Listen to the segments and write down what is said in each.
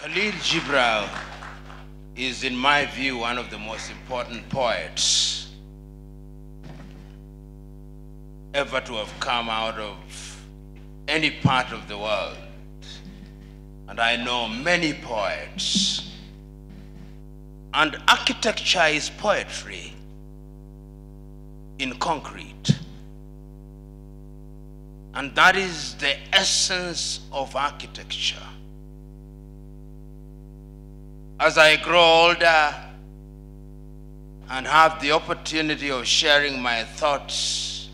Khalil Gibran is, in my view, one of the most important poets ever to have come out of any part of the world. And I know many poets. And architecture is poetry in concrete. And that is the essence of architecture. As I grow older and have the opportunity of sharing my thoughts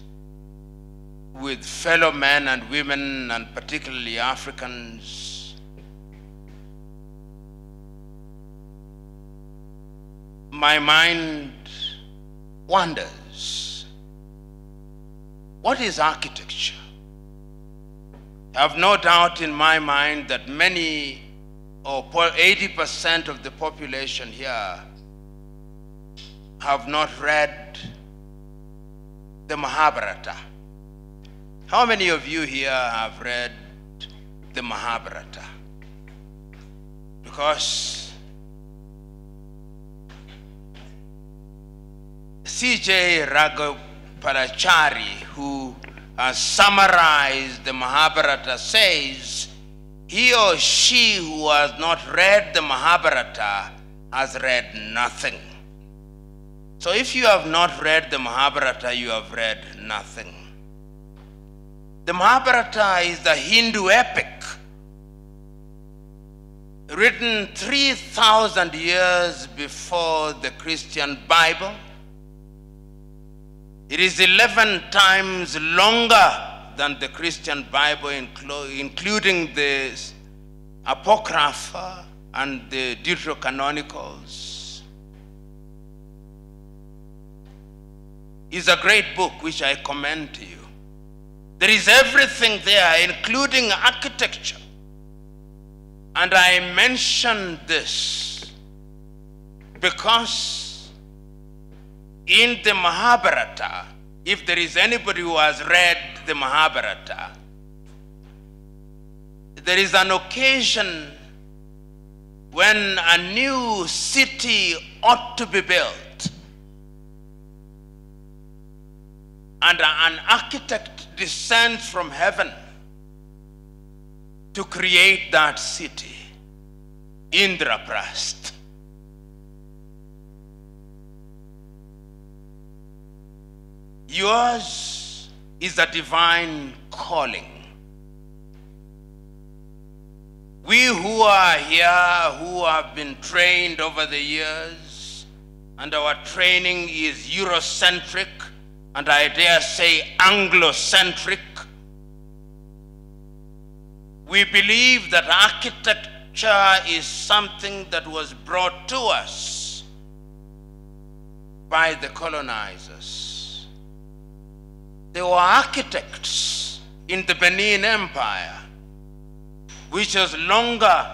with fellow men and women, and particularly Africans, my mind wanders. What is architecture? I have no doubt in my mind that many, or 80% of the population here, have not read the Mahabharata. How many of you here have read the Mahabharata? Because C.J. Raghuparachari, who has summarized the Mahabharata, says he or she who has not read the Mahabharata has read nothing. So if you have not read the Mahabharata, you have read nothing. The Mahabharata is the Hindu epic, written 3,000 years before the Christian Bible. It is 11 times longer than the Christian Bible, including the Apocrypha and the Deuterocanonicals. It's a great book which I commend to you. There is everything there, including architecture. And I mention this because in the Mahabharata, if there is anybody who has read the Mahabharata, there is an occasion when a new city ought to be built. And an architect descends from heaven to create that city, Indraprasth. Yours is a divine calling. We who are here, who have been trained over the years, and our training is Eurocentric, and I dare say Anglo-centric, we believe that architecture is something that was brought to us by the colonizers. There were architects in the Benin Empire, which was longer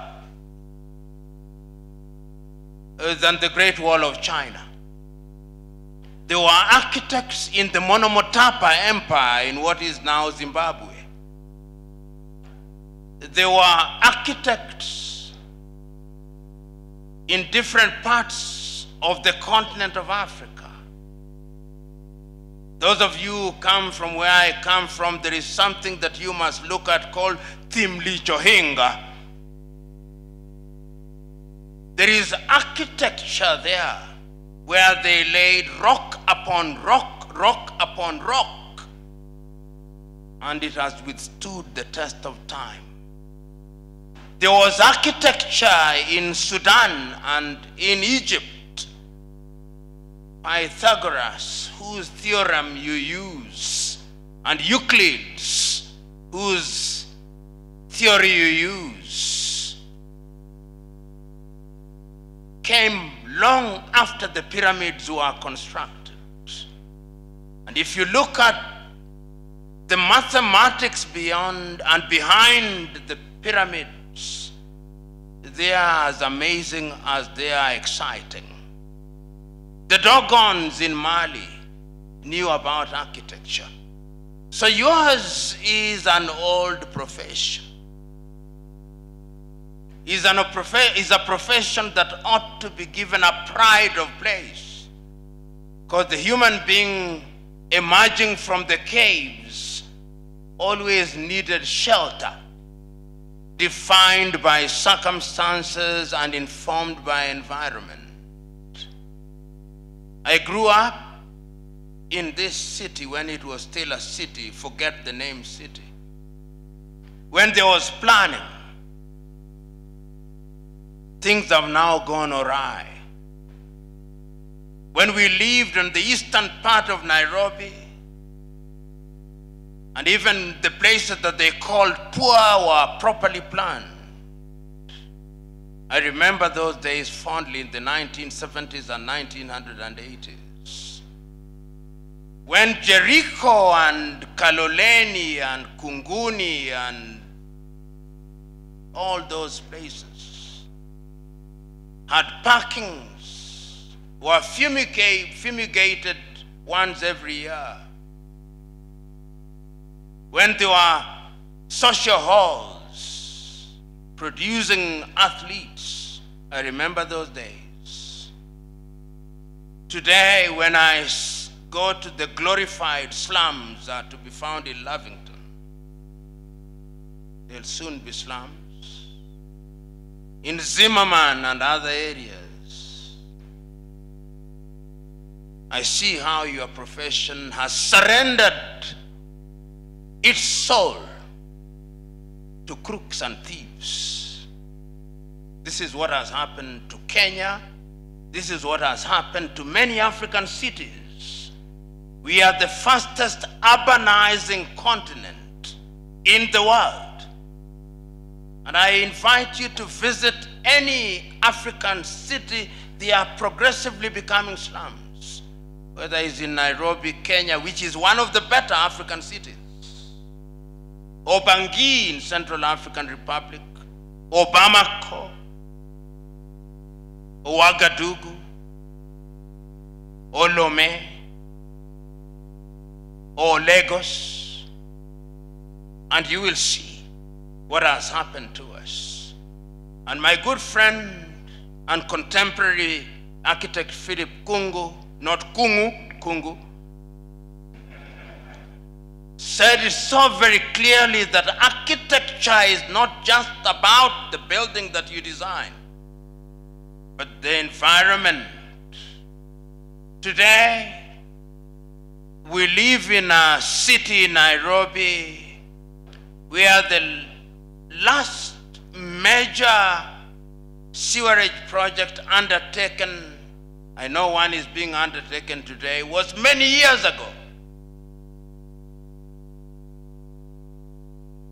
than the Great Wall of China. There were architects in the Monomotapa Empire in what is now Zimbabwe. There were architects in different parts of the continent of Africa. Those of you who come from where I come from, there is something that you must look at called Thimlichohinga. There is architecture there where they laid rock upon rock, rock upon rock, and it has withstood the test of time. There was architecture in Sudan and in Egypt. Pythagoras, whose theorem you use, and Euclid's, whose theory you use, came long after the pyramids were constructed. And if you look at the mathematics beyond and behind the pyramids, they are as amazing as they are exciting. The Dogons in Mali knew about architecture. So yours is an old profession. is a profession that ought to be given a pride of place. Because the human being emerging from the caves always needed shelter, defined by circumstances and informed by environment. I grew up in this city when it was still a city, forget the name city. When there was planning, things have now gone awry. When we lived in the eastern part of Nairobi, and even the places that they called poor were properly planned. I remember those days fondly in the 1970s and 1980s. When Jericho and Kaloleni and Kunguni and all those places had parkings, were fumigated once every year. When there were social halls producing athletes, I remember those days. Today, when I go to the glorified slums to be found in Lavington, there'll soon be slums. In Zimmerman and other areas, I see how your profession has surrendered its soul to crooks and thieves. This is what has happened to Kenya. This is what has happened to many African cities. We are the fastest urbanizing continent in the world. And I invite you to visit any African city. They are progressively becoming slums. Whether it's in Nairobi, Kenya, which is one of the better African cities, or Bangui in Central African Republic, or Bamako, or Ouagadougou, or Lomé, or Lagos, and you will see what has happened to us. And my good friend and contemporary architect Philip Kungu, not Kungu, Kungu, said it so very clearly that architecture is not just about the building that you design, but the environment. Today, we live in a city, Nairobi, where the last major sewerage project undertaken, I know one is being undertaken today, was many years ago.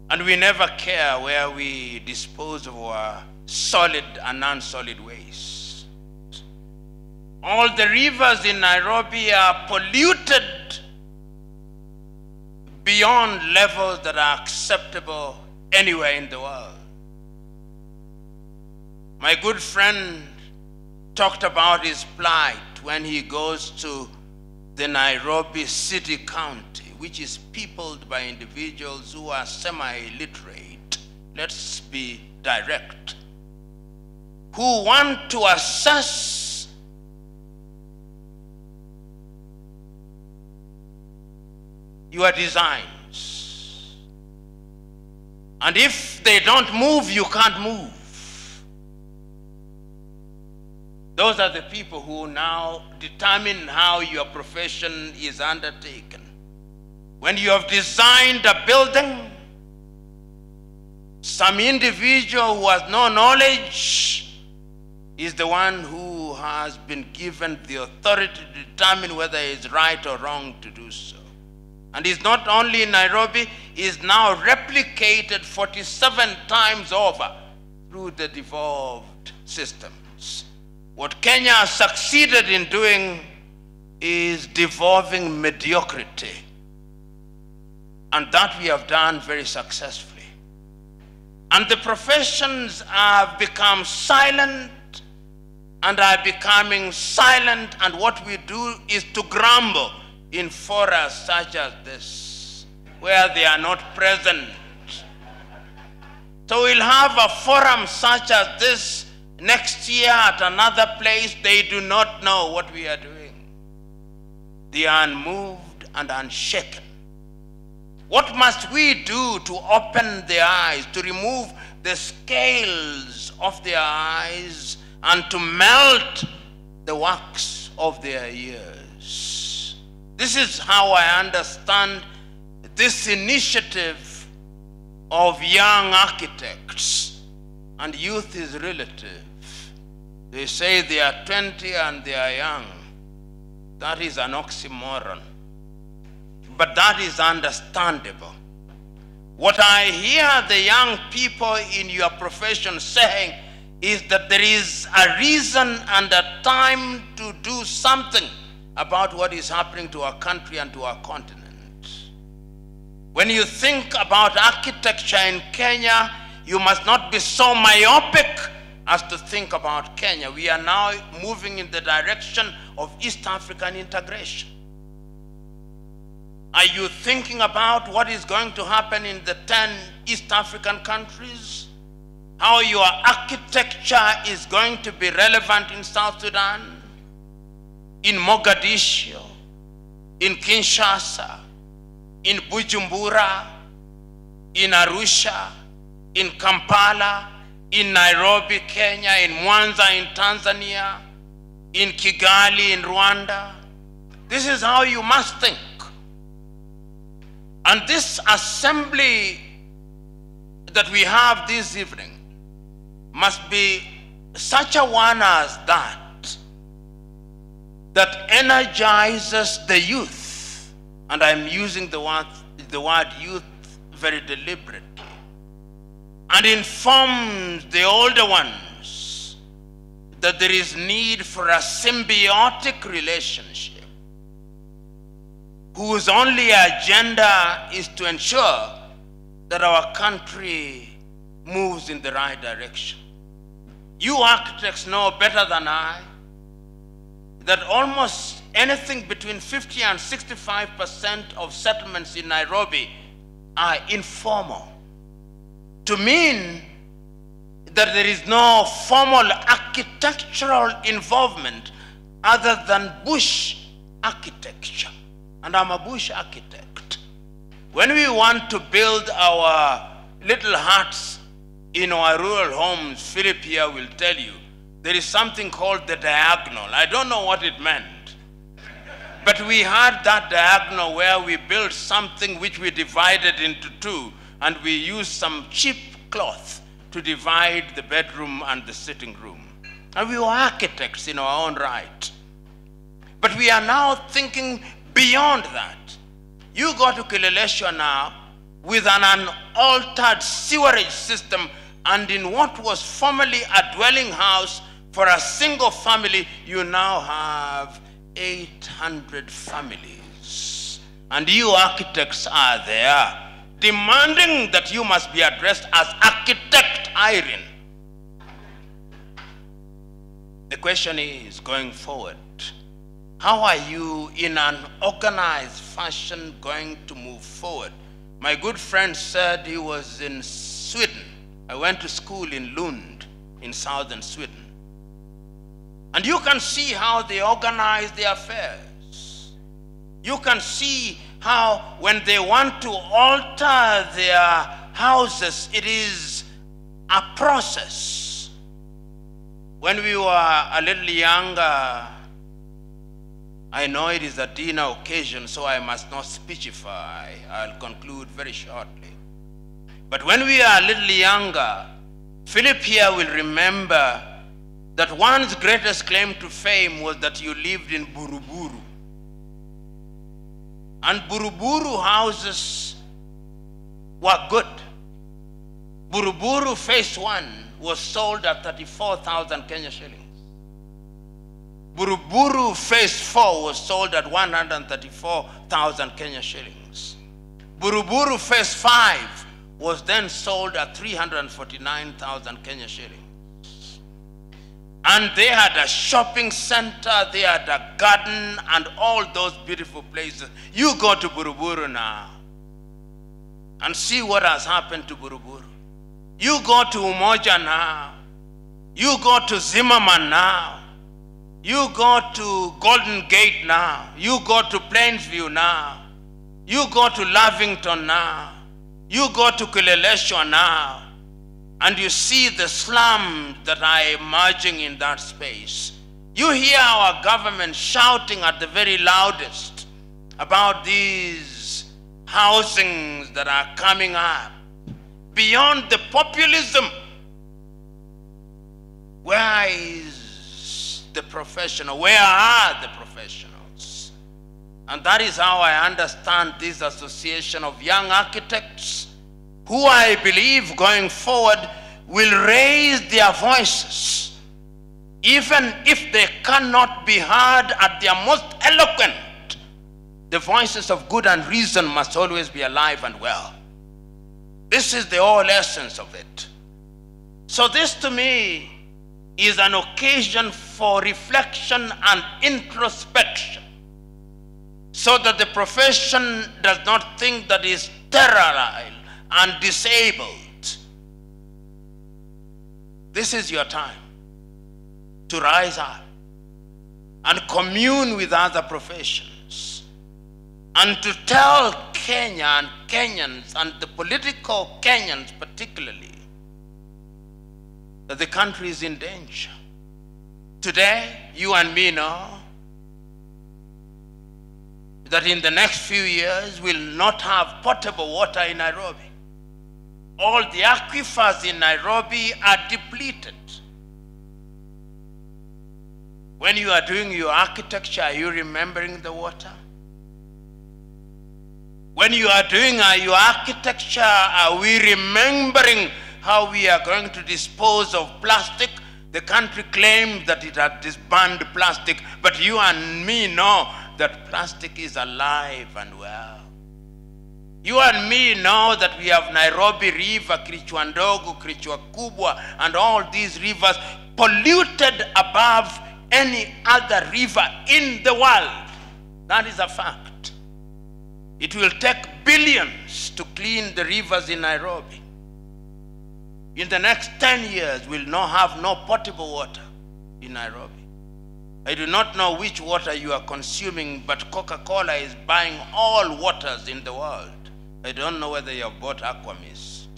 And we never care where we dispose of our solid and non-solid waste. All the rivers in Nairobi are polluted beyond levels that are acceptable anywhere in the world. My good friend talked about his plight when he goes to the Nairobi City County, which is peopled by individuals who are semi-illiterate, let's be direct, who want to assess your designs. And if they don't move, you can't move. Those are the people who now determine how your profession is undertaken. When you have designed a building, some individual who has no knowledge is the one who has been given the authority to determine whether it's right or wrong to do so. And it's not only in Nairobi, it's now replicated 47 times over through the devolved systems. What Kenya has succeeded in doing is devolving mediocrity. And that we have done very successfully. And the professions have become silent and are becoming silent, and what we do is to grumble in forums such as this, where they are not present. So we'll have a forum such as this next year at another place. They do not know what we are doing. They are unmoved and unshaken. What must we do to open their eyes, to remove the scales of their eyes, and to melt the wax of their ears? This is how I understand this initiative of young architects, and youth is relative. They say they are 20 and they are young. That is an oxymoron. But that is understandable. What I hear the young people in your profession saying is that there is a reason and a time to do something about what is happening to our country and to our continent. When you think about architecture in Kenya, you must not be so myopic as to think about Kenya. We are now moving in the direction of East African integration. Are you thinking about what is going to happen in the 10 East African countries? How your architecture is going to be relevant in South Sudan, in Mogadishu, in Kinshasa, in Bujumbura, in Arusha, in Kampala, in Nairobi, Kenya, in Mwanza, in Tanzania, in Kigali, in Rwanda. This is how you must think. And this assembly that we have this evening must be such a one as that energizes the youth. And I'm using the word youth very deliberately. And informs the older ones that there is need for a symbiotic relationship whose only agenda is to ensure that our country moves in the right direction. You architects know better than I that almost anything between 50 and 65% of settlements in Nairobi are informal. To mean that there is no formal architectural involvement other than bush architecture. And I'm a bush architect. When we want to build our little huts in our rural homes, Philip here will tell you, there is something called the diagonal. I don't know what it meant. But we had that diagonal where we built something which we divided into two, and we used some cheap cloth to divide the bedroom and the sitting room. And we were architects in our own right. But we are now thinking beyond that. You go to Kileleshwa now with an unaltered sewerage system, and in what was formerly a dwelling house for a single family, you now have 800 families. And you architects are there, demanding that you must be addressed as Architect Irene. The question is, going forward, how are you in an organized fashion going to move forward? My good friend said he was in Sweden. I went to school in Lund in southern Sweden. And you can see how they organize their affairs. You can see how when they want to alter their houses, it is a process. When we were a little younger, I know it is a dinner occasion, so I must not speechify. I'll conclude very shortly. But when we are a little younger, Philip here will remember that one's greatest claim to fame was that you lived in Buruburu. And Buruburu houses were good. Buruburu phase 1 was sold at 34,000 Kenya shillings. Buruburu phase 4 was sold at 134,000 Kenya shillings. Buruburu phase 5 was then sold at 349,000 Kenya shillings. And they had a shopping center, they had a garden, and all those beautiful places. You go to Buruburu now and see what has happened to Buruburu. You go to Umoja now. You go to Zimmerman now. You go to Golden Gate now. You go to Plainsview now. You go to Lavington now. You go to Kileleshwa now. And you see the slums that are emerging in that space. You hear our government shouting at the very loudest about these housings that are coming up. Beyond the populism, where is the professional? Where are the professionals? And that is how I understand this association of young architects who I believe going forward will raise their voices. Even if they cannot be heard at their most eloquent, the voices of good and reason must always be alive and well. This is the whole essence of it. So this to me is an occasion for reflection and introspection, so that the profession does not think that it is sterile and disabled. This is your time to rise up and commune with other professions and to tell Kenya and Kenyans, and the political Kenyans particularly, that the country is in danger. Today, you and me know that in the next few years we'll not have potable water in Nairobi. All the aquifers in Nairobi are depleted. When you are doing your architecture, are you remembering the water? When you are doing your architecture, are we remembering how we are going to dispose of plastic? The country claims that it has disbanded plastic, but you and me know that plastic is alive and well. You and me know that we have Nairobi River, Kirichwa Ndogo, Kirichwa Kubwa, and all these rivers polluted above any other river in the world. That is a fact. It will take billions to clean the rivers in Nairobi. In the next 10 years, we'll not have no potable water in Nairobi. I do not know which water you are consuming, but Coca-Cola is buying all waters in the world. I don't know whether you have bought Aquamist,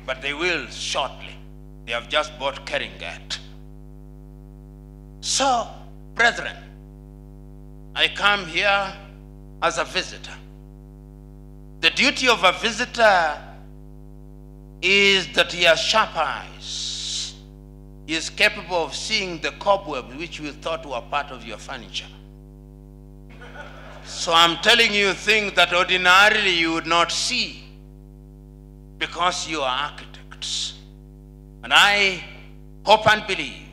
but they will shortly. They have just bought Keringet. So, brethren, I come here as a visitor. The duty of a visitor is that he has sharp eyes. He is capable of seeing the cobwebs which you thought were part of your furniture. So I'm telling you things that ordinarily you would not see, because you are architects. And I hope and believe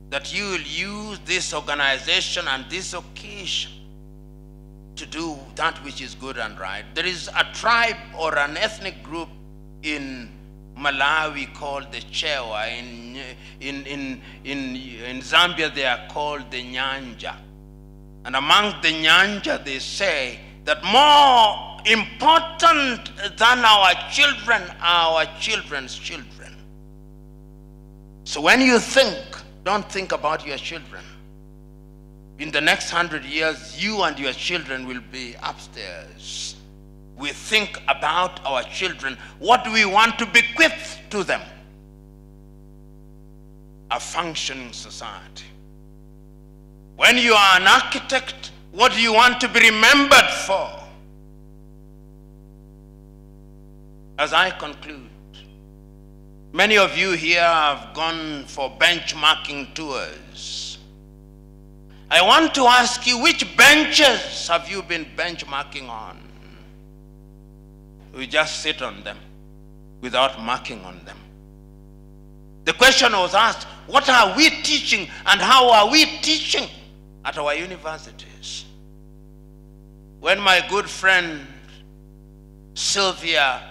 that you will use this organization and this occasion to do that which is good and right. There is a tribe or an ethnic group in Malawi called the Chewa. In Zambia they are called the Nyanja. And among the Nyanja they say that more important than our children are our children's children. So when you think, don't think about your children. In the next 100 years, you and your children will be upstairs. We think about our children. What do we want to bequeath to them? A functioning society. When you are an architect, what do you want to be remembered for? As I conclude, many of you here have gone for benchmarking tours. I want to ask you, which benches have you been benchmarking on? We just sit on them without marking on them. The question was asked, what are we teaching and how are we teaching at our universities? When my good friend Sylvia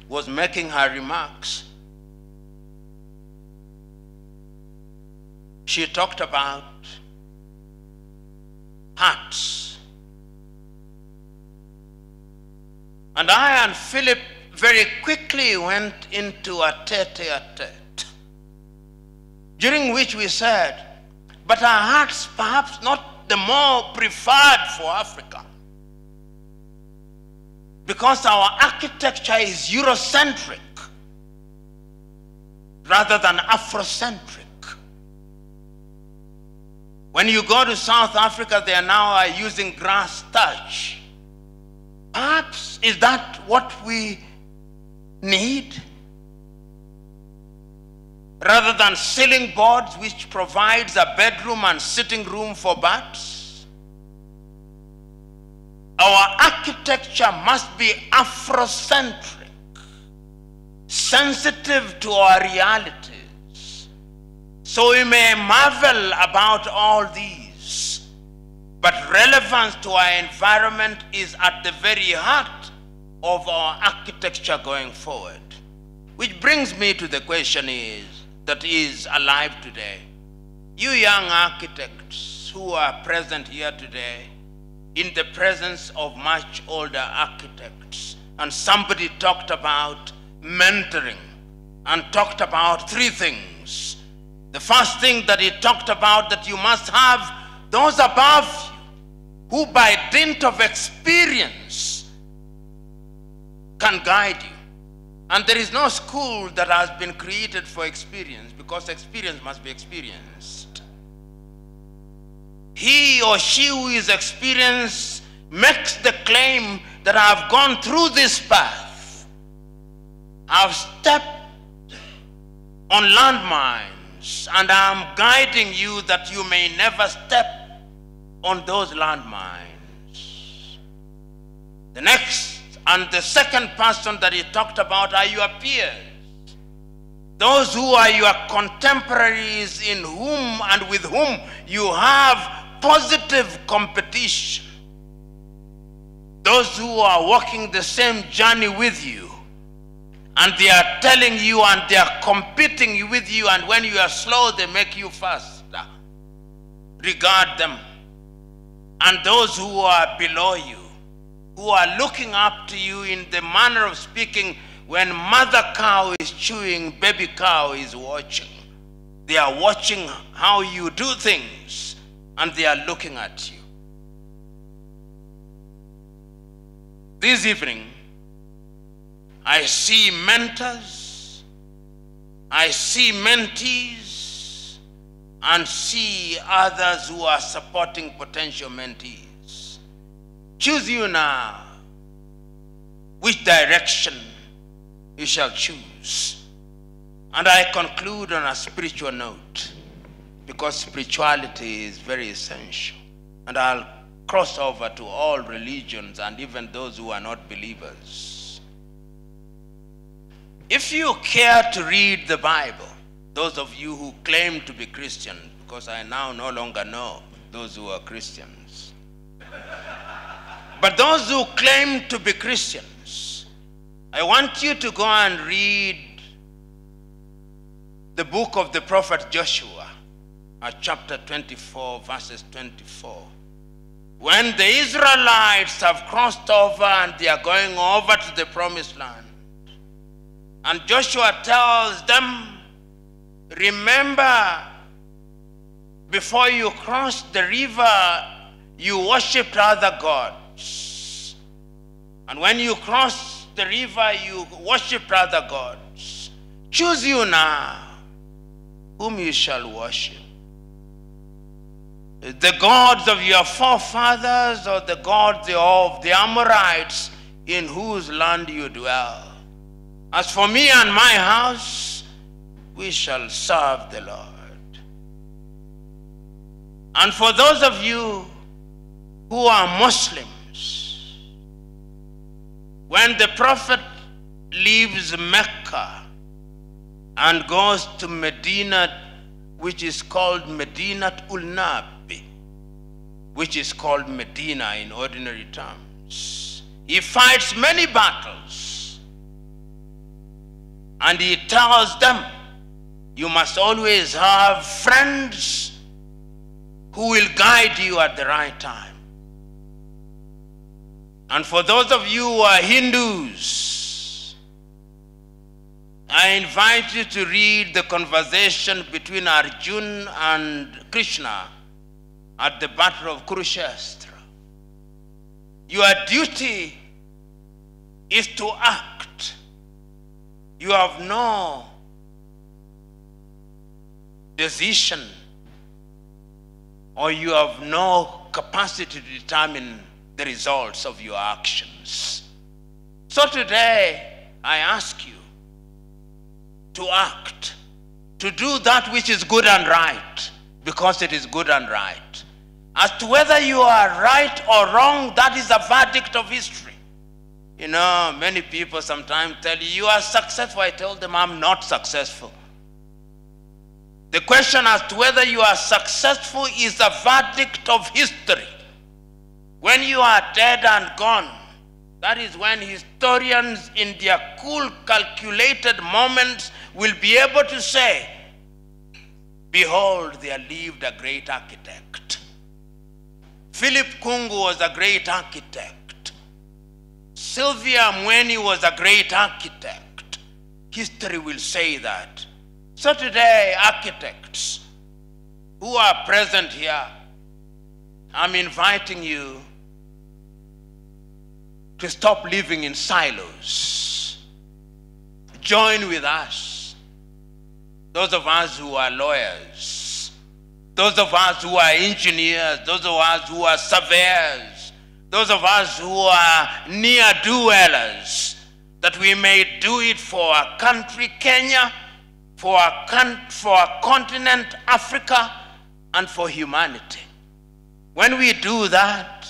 was making her remarks, she talked about hearts. And I and Philip very quickly went into a tete-a-tete, during which we said, but our hearts perhaps not the more preferred for Africa, because our architecture is Eurocentric rather than Afrocentric. When you go to South Africa, they now are using grass thatch. Perhaps is that what we need? Rather than ceiling boards, which provides a bedroom and sitting room for birds? Our architecture must be Afrocentric, sensitive to our realities. So we may marvel about all these, but relevance to our environment is at the very heart of our architecture going forward. Which brings me to the question that is alive today. You young architects who are present here today, in the presence of much older architects, and somebody talked about mentoring and talked about three things. The first thing that he talked about, that you must have those above you who by dint of experience can guide you. And there is no school that has been created for experience, because experience must be experienced. He or she who is experienced makes the claim that I have gone through this path. I've stepped on landmines, and I'm guiding you that you may never step on those landmines. The next and the second person that he talked about are your peers. Those who are your contemporaries, in whom and with whom you have positive competition. Those who are walking the same journey with you, and they are telling you and they are competing with you, and when you are slow, they make you faster. Regard them. And those who are below you, who are looking up to you in the manner of speaking, when mother cow is chewing, baby cow is watching. They are watching how you do things, and they are looking at you. This evening, I see mentors, I see mentees, and see others who are supporting potential mentees. Choose you now which direction you shall choose. And I conclude on a spiritual note, because spirituality is very essential. And I'll cross over to all religions and even those who are not believers. If you care to read the Bible, those of you who claim to be Christian, because I now no longer know those who are Christians, but those who claim to be Christians, I want you to go and read the book of the prophet Joshua, chapter 24, verses 24. When the Israelites have crossed over and they are going over to the promised land, and Joshua tells them, remember, before you crossed the river, you worshipped other gods. And when you cross the river, you worshipped other gods. Choose you now whom you shall worship. The gods of your forefathers, or the gods of the Amorites in whose land you dwell. As for me and my house, we shall serve the Lord. And for those of you who are Muslims, when the prophet leaves Mecca and goes to Medina, which is called Medinat ul-Nabi, which is called Medina in ordinary terms, he fights many battles. And he tells them, you must always have friends who will guide you at the right time. And for those of you who are Hindus, I invite you to read the conversation between Arjuna and Krishna at the Battle of Kurukshetra. Your duty is to act. You have no decision, or you have no capacity to determine the results of your actions. So today, I ask you to act, to do that which is good and right, because it is good and right. As to whether you are right or wrong, that is a verdict of history. You know, many people sometimes tell you, you are successful. I tell them, I'm not successful. The question as to whether you are successful is a verdict of history. When you are dead and gone, that is when historians in their cool, calculated moments will be able to say, behold, there lived a great architect. Philip Kungu was a great architect. Sylvia Mweni was a great architect. History will say that. So today, architects who are present here, I'm inviting you to stop living in silos. Join with us. Those of us who are lawyers, those of us who are engineers, those of us who are surveyors, those of us who are near-dwellers, that we may do it for our country, Kenya, for our continent, Africa, and for humanity. When we do that,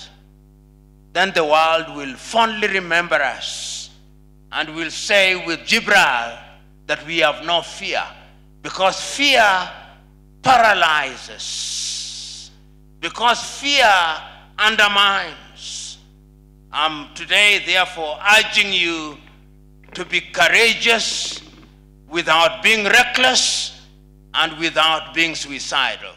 then the world will fondly remember us and will say with Gibral that we have no fear, because fear paralyzes, because fear undermines. I'm today therefore urging you to be courageous without being reckless and without being suicidal.